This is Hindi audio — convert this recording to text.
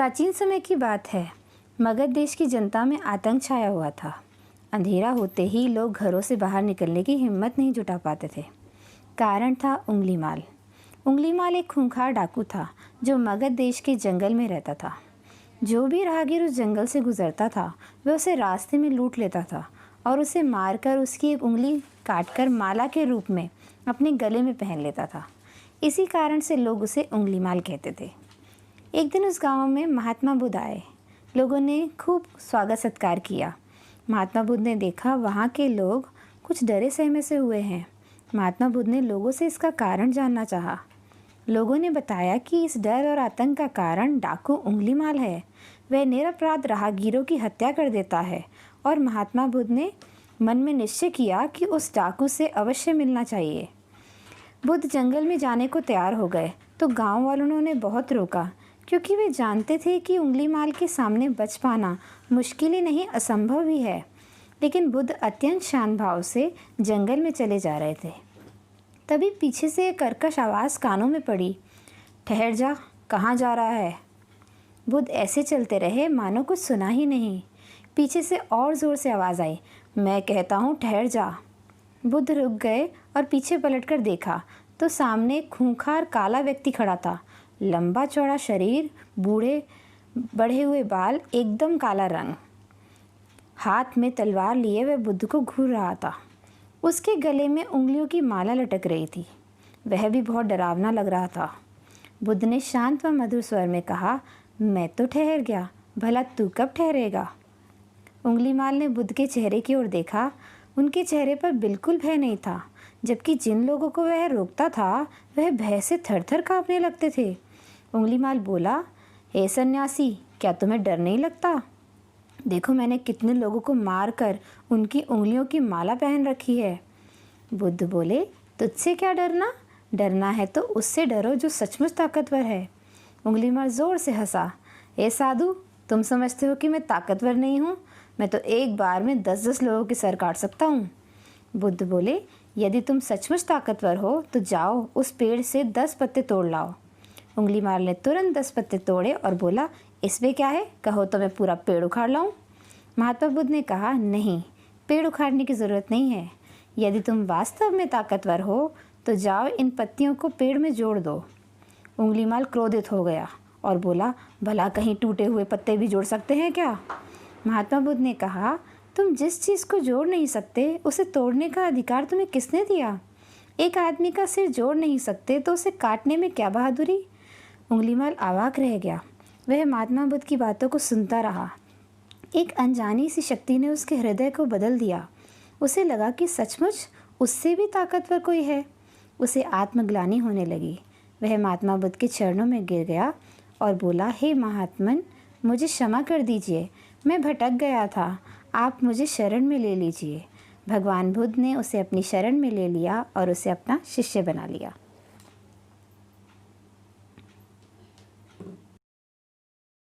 प्राचीन समय की बात है। मगध देश की जनता में आतंक छाया हुआ था। अंधेरा होते ही लोग घरों से बाहर निकलने की हिम्मत नहीं जुटा पाते थे। कारण था उंगलीमाल। उंगलीमाल एक खूंखार डाकू था जो मगध देश के जंगल में रहता था। जो भी राहगीर उस जंगल से गुजरता था वह उसे रास्ते में लूट लेता था और उसे मारकर उसकी एक उंगली काटकर माला के रूप में अपने गले में पहन लेता था। इसी कारण से लोग उसे उंगलीमाल कहते थे। एक दिन उस गांव में महात्मा बुद्ध आए। लोगों ने खूब स्वागत सत्कार किया। महात्मा बुद्ध ने देखा वहाँ के लोग कुछ डरे सहमे से हुए हैं। महात्मा बुद्ध ने लोगों से इसका कारण जानना चाहा। लोगों ने बताया कि इस डर और आतंक का कारण डाकू उंगलीमाल है। वह निरपराध राहगीरों की हत्या कर देता है और महात्मा बुद्ध ने मन में निश्चय किया कि उस डाकू से अवश्य मिलना चाहिए। बुद्ध जंगल में जाने को तैयार हो गए तो गांव वालों ने उन्हें बहुत रोका, क्योंकि वे जानते थे कि उंगलीमाल के सामने बच पाना मुश्किल ही नहीं असंभव भी है। लेकिन बुद्ध अत्यंत शांत भाव से जंगल में चले जा रहे थे। तभी पीछे से एक कर्कश आवाज़ कानों में पड़ी, ठहर जा, कहाँ जा रहा है। बुद्ध ऐसे चलते रहे मानो कुछ सुना ही नहीं। पीछे से और ज़ोर से आवाज़ आई, मैं कहता हूँ ठहर जा। बुद्ध रुक गए और पीछे पलटकर देखा तो सामने एक खूंखार काला व्यक्ति खड़ा था। लंबा चौड़ा शरीर, बूढ़े बढ़े हुए बाल, एकदम काला रंग। हाथ में तलवार लिए वह बुद्ध को घूर रहा था। उसके गले में उंगलियों की माला लटक रही थी। वह भी बहुत डरावना लग रहा था। बुद्ध ने शांत व मधुर स्वर में कहा, मैं तो ठहर गया, भला तू कब ठहरेगा। उंगलीमाल ने बुद्ध के चेहरे की ओर देखा। उनके चेहरे पर बिल्कुल भय नहीं था, जबकि जिन लोगों को वह रोकता था वह भय से थर थर काँपने लगते थे। उंगलीमाल बोला, हे सन्यासी, क्या तुम्हें डर नहीं लगता? देखो मैंने कितने लोगों को मार कर उनकी उंगलियों की माला पहन रखी है। बुद्ध बोले, तुझसे क्या डरना? डरना है तो उससे डरो जो सचमुच ताकतवर है। उंगलीमाल ज़ोर से हंसा, हे साधु, तुम समझते हो कि मैं ताकतवर नहीं हूँ? मैं तो एक बार में 10-10 लोगों के सर काट सकता हूँ। बुद्ध बोले, यदि तुम सचमुच ताकतवर हो तो जाओ उस पेड़ से 10 पत्ते तोड़ लाओ। उंगलीमाल ने तुरंत 10 पत्ते तोड़े और बोला, इसमें क्या है, कहो तो मैं पूरा पेड़ उखाड़ लाऊं। महात्मा बुद्ध ने कहा, नहीं, पेड़ उखाड़ने की ज़रूरत नहीं है। यदि तुम वास्तव में ताकतवर हो तो जाओ इन पत्तियों को पेड़ में जोड़ दो। उंगलीमाल क्रोधित हो गया और बोला, भला कहीं टूटे हुए पत्ते भी जोड़ सकते हैं क्या? महात्मा बुद्ध ने कहा, तुम जिस चीज़ को जोड़ नहीं सकते उसे तोड़ने का अधिकार तुम्हें किसने दिया? एक आदमी का सिर जोड़ नहीं सकते तो उसे काटने में क्या बहादुरी? उंगलीमाल अवाक रह गया। वह महात्मा बुद्ध की बातों को सुनता रहा। एक अनजानी सी शक्ति ने उसके हृदय को बदल दिया। उसे लगा कि सचमुच उससे भी ताकतवर कोई है। उसे आत्मग्लानि होने लगी। वह महात्मा बुद्ध के चरणों में गिर गया और बोला, हे महात्मन, मुझे क्षमा कर दीजिए, मैं भटक गया था, आप मुझे शरण में ले लीजिए। भगवान बुद्ध ने उसे अपनी शरण में ले लिया और उसे अपना शिष्य बना लिया।